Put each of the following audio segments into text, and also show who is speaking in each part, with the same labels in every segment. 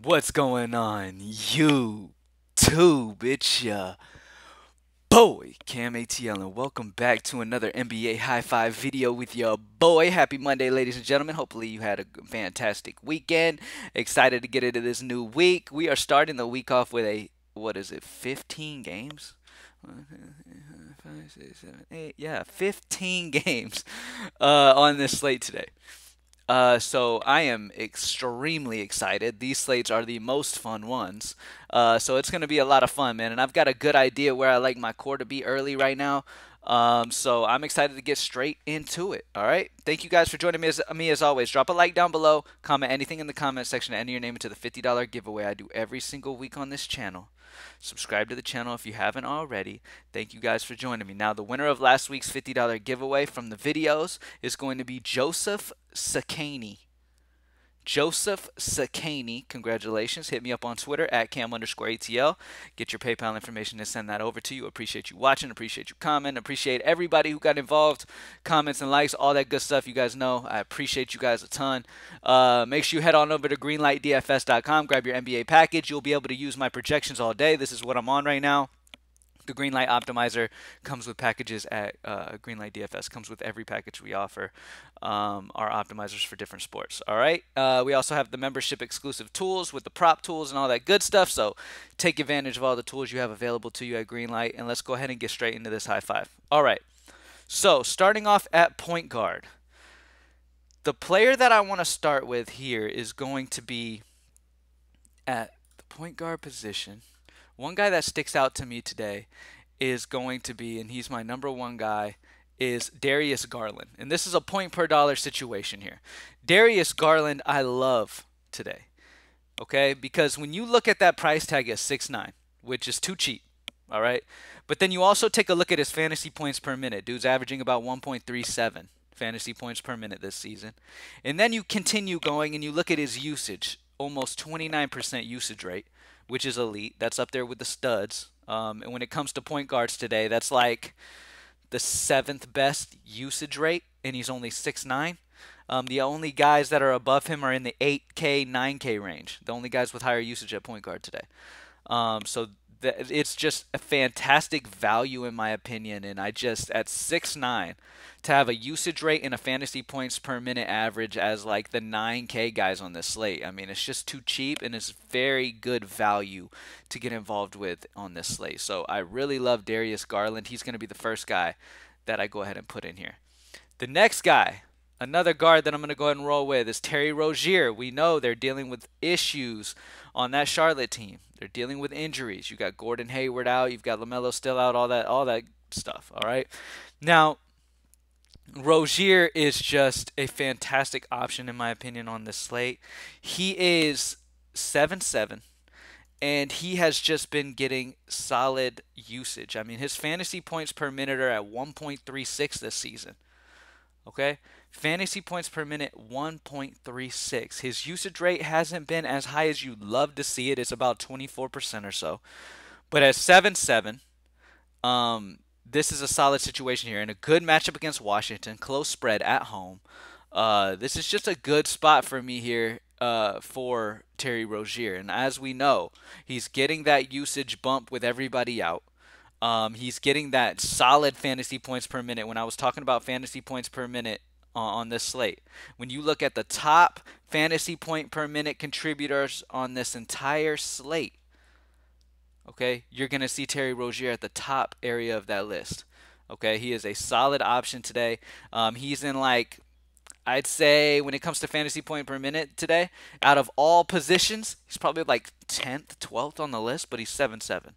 Speaker 1: What's going on, YouTube? It's ya boy, CamATL, and welcome back to another NBA High Five video with your boy. Happy Monday, ladies and gentlemen. Hopefully, you had a fantastic weekend. Excited to get into this new week. We are starting the week off with a, what is it, 15 games? 5, 6, 7, 8. Yeah, 15 games on this slate today. So I am extremely excited. These slates are the most fun ones. So it's going to be a lot of fun, man. And I've got a good idea where I like my core to be early right now. So I'm excited to get straight into it. All right. Thank you guys for joining me as always. Drop a like down below. Comment anything in the comment section. Enter your name into the $50 giveaway I do every single week on this channel. Subscribe to the channel if you haven't already. Thank you guys for joining me. Now, the winner of last week's $50 giveaway from the videos is going to be Joseph Sakani. Joseph Sakani, congratulations. Hit me up on Twitter at cam_ATL. Get your PayPal information and send that over to you. Appreciate you watching. Appreciate you commenting. Appreciate everybody who got involved. Comments and likes, all that good stuff. You guys know I appreciate you guys a ton. Make sure you head on over to greenlightdfs.com. Grab your NBA package. You'll be able to use my projections all day. This is what I'm on right now. The Greenlight Optimizer comes with packages at Greenlight DFS. Comes with every package we offer. Our optimizers for different sports. All right. We also have the membership exclusive tools with the prop tools and all that good stuff. So take advantage of all the tools you have available to you at Greenlight. And let's go ahead and get straight into this high five. All right. So starting off at point guard, the player that I want to start with here is going to be at the point guard position. One guy that sticks out to me today is going to be, and he's my number one guy, is Darius Garland. And this is a point per dollar situation here. Darius Garland, I love today. Okay? Because when you look at that price tag at 6'9", which is too cheap, all right? But then you also take a look at his fantasy points per minute. Dude's averaging about 1.37 fantasy points per minute this season. And then you continue going and you look at his usage, almost 29% usage rate, which is elite. That's up there with the studs. And when it comes to point guards today, that's like the 7th best usage rate, and he's only 6'9". The only guys that are above him are in the 8K, 9K range. The only guys with higher usage at point guard today. So it's just a fantastic value in my opinion. And I just, at 6'9", to have a usage rate and a fantasy points per minute average as like the 9K guys on this slate. I mean, it's just too cheap, and it's very good value to get involved with on this slate. So I really love Darius Garland. He's going to be the first guy that I go ahead and put in here. The next guy, another guard that I'm going to go ahead and roll with, is Terry Rozier. We know they're dealing with issues on that Charlotte team. They're dealing with injuries. You got Gordon Hayward out. You've got LaMelo still out. All that stuff. All right. Now, Rozier is just a fantastic option in my opinion on this slate. He is 7'7", and he has just been getting solid usage. I mean, his fantasy points per minute are at 1.36 this season. Okay? Fantasy points per minute, 1.36. His usage rate hasn't been as high as you'd love to see it. It's about 24% or so. But at 7'7", this is a solid situation here, and a good matchup against Washington. Close spread at home. This is just a good spot for me here for Terry Rozier. And as we know, he's getting that usage bump with everybody out. He's getting that solid fantasy points per minute. When I was talking about fantasy points per minute on this slate, when you look at the top fantasy point per minute contributors on this entire slate, okay, you're going to see Terry Rozier at the top area of that list. Okay, he is a solid option today. He's in like, I'd say when it comes to fantasy point per minute today, out of all positions, he's probably like 10th, 12th on the list, but he's 7'7".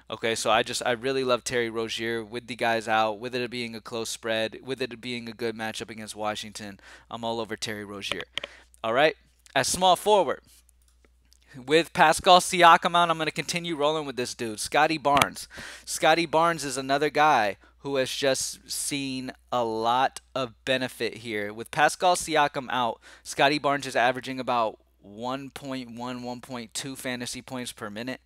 Speaker 1: Okay, so I really love Terry Rozier with the guys out, with it being a close spread, with it being a good matchup against Washington. I'm all over Terry Rozier. All right, as small forward, with Pascal Siakam out, I'm going to continue rolling with this dude, Scotty Barnes. Scotty Barnes is another guy who has just seen a lot of benefit here. With Pascal Siakam out, Scotty Barnes is averaging about 1.1, 1.2 fantasy points per minute.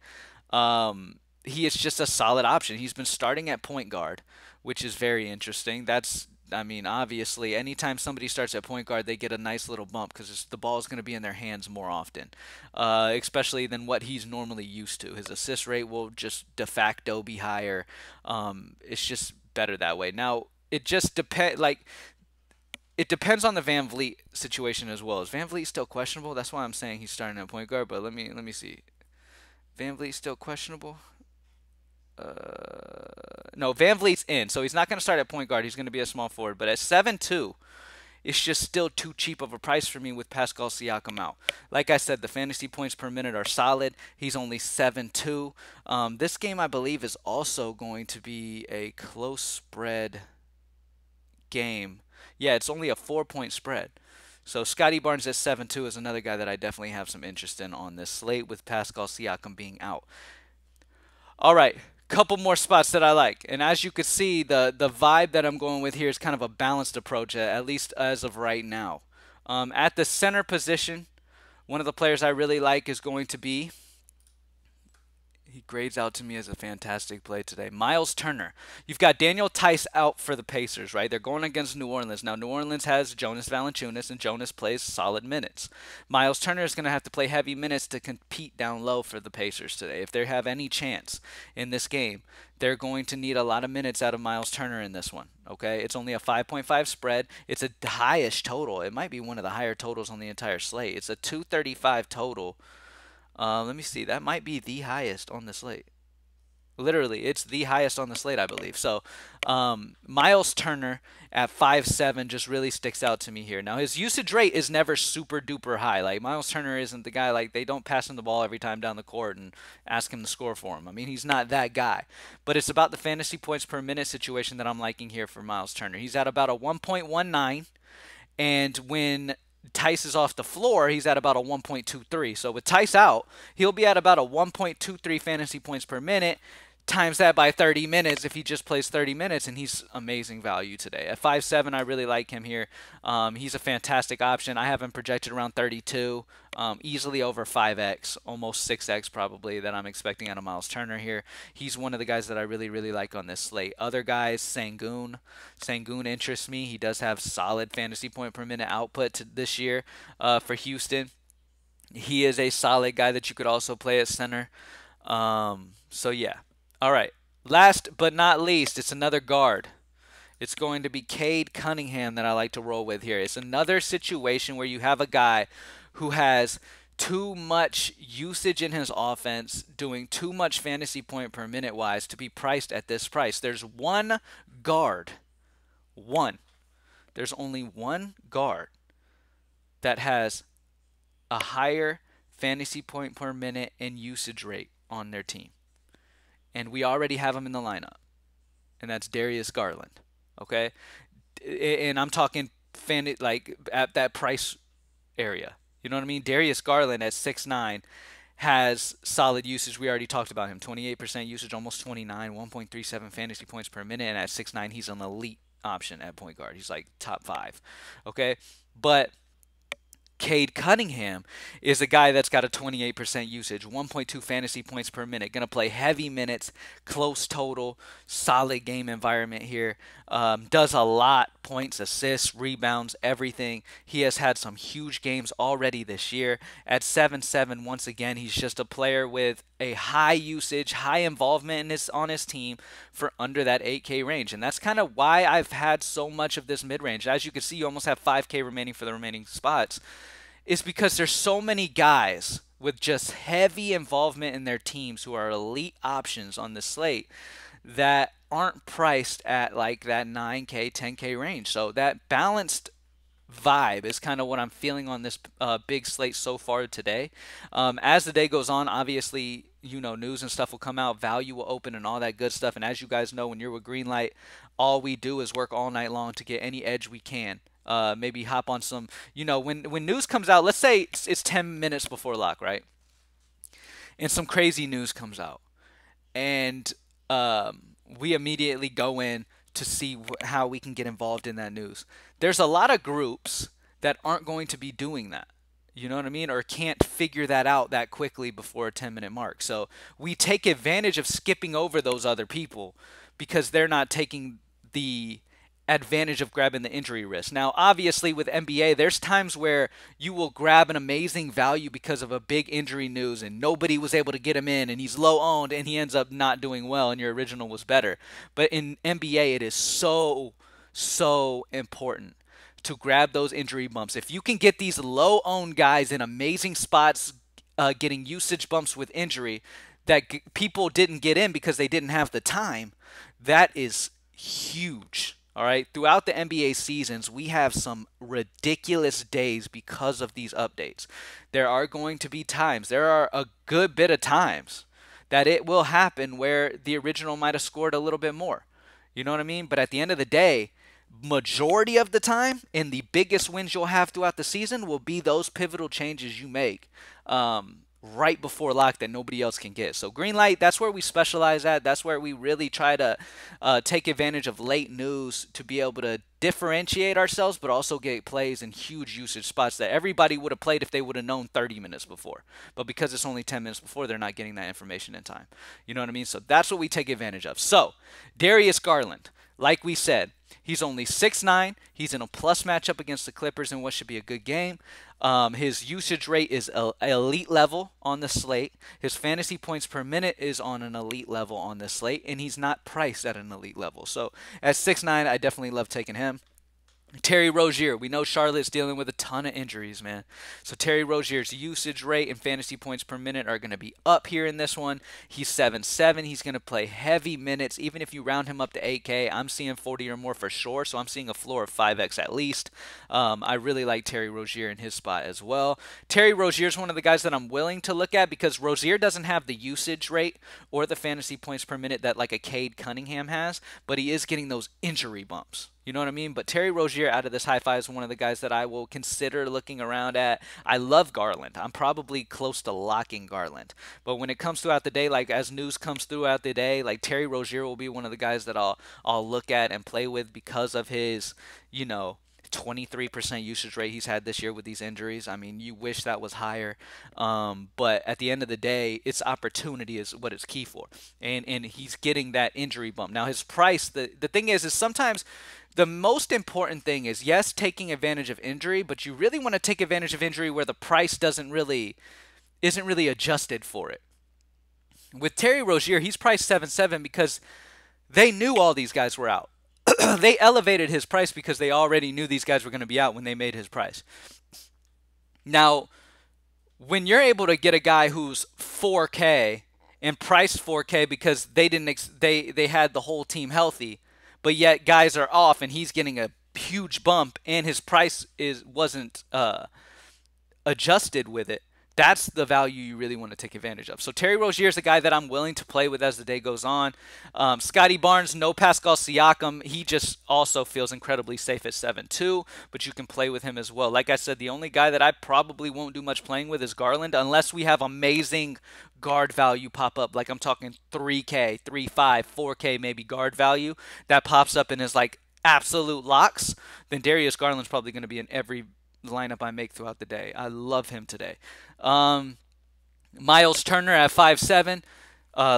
Speaker 1: He is just a solid option. He's been starting at point guard, which is very interesting. That's I mean, obviously, anytime somebody starts at point guard, they get a nice little bump because the ball is going to be in their hands more often, especially than what he's normally used to. His assist rate will just de facto be higher. It's just better that way. Now, it just depends. Like, it depends on the Van Vliet situation as well. Is Van Vliet still questionable? That's why I'm saying he's starting at point guard. But let me see. Van Vliet still questionable? No, Van Vliet's in, so he's not going to start at point guard. He's going to be a small forward. But at 7'2", it's just still too cheap of a price for me with Pascal Siakam out. Like I said, the fantasy points per minute are solid. He's only 7'2". This game, I believe, is also going to be a close spread game. Yeah, it's only a 4-point spread. So Scotty Barnes at 7'2" is another guy that I definitely have some interest in on this slate with Pascal Siakam being out. All right, couple more spots that I like. And as you can see, the vibe that I'm going with here is kind of a balanced approach, at least as of right now. At the center position, one of the players I really like is going to be, he grades out to me as a fantastic play today, Miles Turner. You've got Daniel Tice out for the Pacers, right? They're going against New Orleans. Now, New Orleans has Jonas Valanciunas, and Jonas plays solid minutes. Miles Turner is going to have to play heavy minutes to compete down low for the Pacers today. If they have any chance in this game, they're going to need a lot of minutes out of Miles Turner in this one, okay? It's only a 5.5 spread. It's a highish total. It might be one of the higher totals on the entire slate. It's a 235 total. Let me see. That might be the highest on the slate. Literally, it's the highest on the slate, I believe. So, Miles Turner at 5'7" just really sticks out to me here. Now, his usage rate is never super duper high. Like, Miles Turner isn't the guy, like, they don't pass him the ball every time down the court and ask him to score for him. I mean, he's not that guy. But it's about the fantasy points per minute situation that I'm liking here for Miles Turner. He's at about a 1.19, and when Tice is off the floor, he's at about a 1.23. So with Tice out, he'll be at about a 1.23 fantasy points per minute. Times that by 30 minutes if he just plays 30 minutes, and he's amazing value today. At 5'7", I really like him here. He's a fantastic option. I have him projected around 32, easily over 5x, almost 6x probably that I'm expecting out of Miles Turner here. He's one of the guys that I really, really like on this slate. Other guys, Sengun. Sengun interests me. He does have solid fantasy point per minute output this year for Houston. He is a solid guy that you could also play at center. So yeah. All right. Last but not least, it's another guard. It's going to be Cade Cunningham that I like to roll with here. It's another situation where you have a guy who has too much usage in his offense, doing too much fantasy point per minute wise to be priced at this price. There's one guard. There's only one guard that has a higher fantasy point per minute and usage rate on their team. And we already have him in the lineup, and that's Darius Garland, okay? And I'm talking like at that price area. You know what I mean? Darius Garland at 6'9" has solid usage. We already talked about him. 28% usage, almost 29, 1.37 fantasy points per minute, and at 6'9", he's an elite option at point guard. He's like top 5, okay? But Cade Cunningham is a guy that's got a 28% usage, 1.2 fantasy points per minute. Going to play heavy minutes, close total, solid game environment here. Does a lot, points, assists, rebounds, everything. He has had some huge games already this year. At 7'7", once again, he's just a player with a high usage, high involvement on his team for under that 8K range. And that's kind of why I've had so much of this mid-range. As you can see, you almost have 5K remaining for the remaining spots. Is because there's so many guys with just heavy involvement in their teams who are elite options on the slate that aren't priced at like that 9K, 10K range. So that balanced vibe is kind of what I'm feeling on this big slate so far today. As the day goes on, obviously, you know, news and stuff will come out, value will open and all that good stuff. And as you guys know, when you're with Greenlight, all we do is work all night long to get any edge we can. Maybe hop on some, you know, when news comes out, let's say it's 10 minutes before lock, right? And some crazy news comes out. And we immediately go in to see how we can get involved in that news. There's a lot of groups that aren't going to be doing that. You know what I mean? Or can't figure that out that quickly before a 10-minute mark. So we take advantage of skipping over those other people because they're not taking the advantage of grabbing the injury risk. Now, obviously, with NBA, there's times where you will grab an amazing value because of a big injury news and nobody was able to get him in and he's low owned and he ends up not doing well and your original was better. But in NBA, it is so important to grab those injury bumps. If you can get these low owned guys in amazing spots, getting usage bumps with injury that people didn't get in because they didn't have the time, that is huge. All right. Throughout the NBA seasons, we have some ridiculous days because of these updates. There are going to be times, there are a good bit of times that it will happen where the original might have scored a little bit more. You know what I mean? But at the end of the day, majority of the time, and the biggest wins you'll have throughout the season will be those pivotal changes you make right before lock that nobody else can get. So Greenlight, that's where we specialize at. That's where we really try to take advantage of late news to be able to differentiate ourselves, but also get plays in huge usage spots that everybody would have played if they would have known 30 minutes before. But because it's only 10 minutes before, they're not getting that information in time. You know what I mean? So that's what we take advantage of. So Darius Garland, like we said, he's only 6'9". He's in a plus matchup against the Clippers in what should be a good game. His usage rate is elite level on the slate. His fantasy points per minute is on an elite level on the slate, and he's not priced at an elite level. So at 6'9", I definitely love taking him. Terry Rozier, we know Charlotte's dealing with a ton of injuries, man. So Terry Rozier's usage rate and fantasy points per minute are going to be up here in this one. He's 7'7". He's going to play heavy minutes. Even if you round him up to 8K, I'm seeing 40 or more for sure. So I'm seeing a floor of 5X at least. I really like Terry Rozier in his spot as well. Terry Rozier is one of the guys that I'm willing to look at because Rozier doesn't have the usage rate or the fantasy points per minute that like a Cade Cunningham has, but he is getting those injury bumps. You know what I mean? But Terry Rozier out of this high five is one of the guys that I will consider looking around at. I love Garland. I'm probably close to locking Garland. But when it comes throughout the day, like as news comes throughout the day, like Terry Rozier will be one of the guys that I'll look at and play with because of his, 23% usage rate he's had this year with these injuries. I mean, you wish that was higher. But at the end of the day, it's opportunity is what it's key for. And he's getting that injury bump. Now his price, the thing is sometimes the most important thing is, yes, taking advantage of injury, but you really want to take advantage of injury where the price isn't really adjusted for it. With Terry Rozier, he's priced 7.7 because they knew all these guys were out. They elevated his price because they already knew these guys were going to be out when they made his price. Now, when you're able to get a guy who's 4K and priced 4K because they had the whole team healthy, but yet guys are off and he's getting a huge bump and his price wasn't adjusted with it, that's the value you really want to take advantage of. So Terry Rozier is a guy that I'm willing to play with as the day goes on. Scotty Barnes, no Pascal Siakam. He just also feels incredibly safe at 7.2, but you can play with him as well. Like I said, the only guy that I probably won't do much playing with is Garland, unless we have amazing guard value pop up. Like I'm talking 3K, 3.5, 4K maybe guard value that pops up and is like absolute locks. Then Darius Garland's probably going to be in every lineup I make throughout the day. I love him today. Miles Turner at 5.7.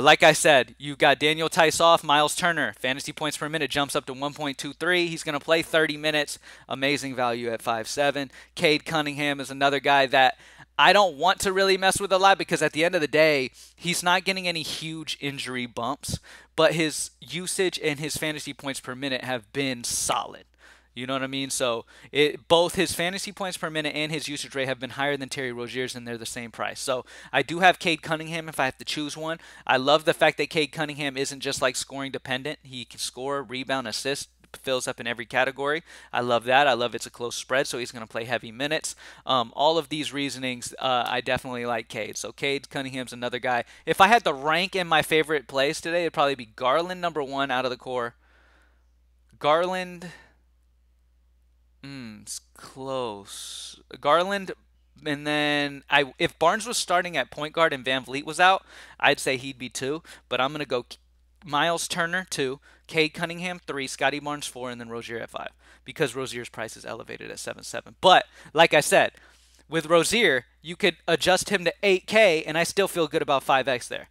Speaker 1: Like I said, you got Daniel Tice off. Miles Turner, fantasy points per minute jumps up to 1.23. He's going to play 30 minutes. Amazing value at 5.7. Cade Cunningham is another guy that I don't want to really mess with a lot because at the end of the day, he's not getting any huge injury bumps, but his usage and his fantasy points per minute have been solid. You know what I mean? So both his fantasy points per minute and his usage rate have been higher than Terry Rozier's, and they're the same price. So I do have Cade Cunningham if I have to choose one. I love the fact that Cade Cunningham isn't just like scoring dependent. He can score, rebound, assist, fills up in every category. I love that. I love it's a close spread, so he's going to play heavy minutes. All of these reasonings, I definitely like Cade. So Cade Cunningham's another guy. If I had to rank in my favorite plays today, it'd probably be Garland number one out of the core. Garland... it's close. Garland, and then if Barnes was starting at point guard and Van Vliet was out, I'd say he'd be 2. But I'm going to go Miles Turner 2, Cade Cunningham 3, Scotty Barnes 4, and then Rozier at 5 because Rozier's price is elevated at 7.7. But like I said, with Rozier, you could adjust him to 8K, and I still feel good about 5X there.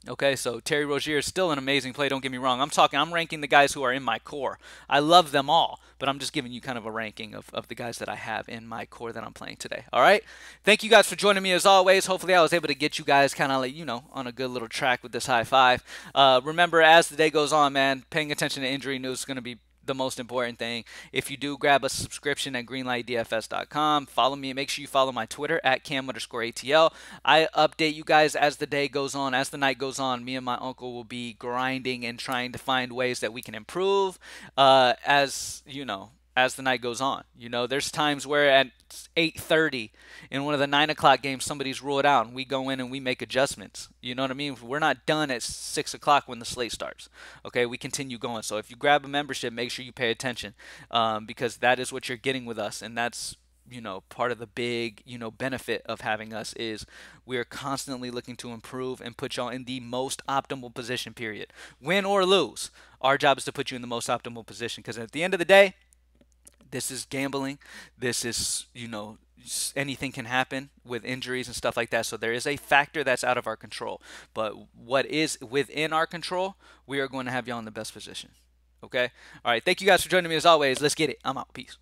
Speaker 1: Okay, so Terry Rozier is still an amazing play. Don't get me wrong. I'm ranking the guys who are in my core. I love them all, but I'm just giving you kind of a ranking of the guys that I have in my core that I'm playing today. All right. Thank you guys for joining me as always. Hopefully, I was able to get you guys kind of like, on a good little track with this high five. Remember, as the day goes on, man, paying attention to injury news is going to be the most important thing. If you do, grab a subscription at greenlightdfs.com. Follow me. Make sure you follow my Twitter at cam_ATL. I update you guys as the day goes on, as the night goes on. Me and my uncle will be grinding and trying to find ways that we can improve as the night goes on. There's times where at 8:30 in one of the 9 o'clock games, somebody's ruled out, and we go in and we make adjustments. You know what I mean? We're not done at 6 o'clock when the slate starts. Okay, we continue going. So if you grab a membership, make sure you pay attention, because that is what you're getting with us, and that's part of the big benefit of having us is we are constantly looking to improve and put y'all in the most optimal position, period. Win or lose, our job is to put you in the most optimal position, because at the end of the day, this is gambling. This is, anything can happen with injuries and stuff like that. So there is a factor that's out of our control. But what is within our control, we are going to have y'all in the best position. Okay? All right. Thank you guys for joining me as always. Let's get it. I'm out. Peace.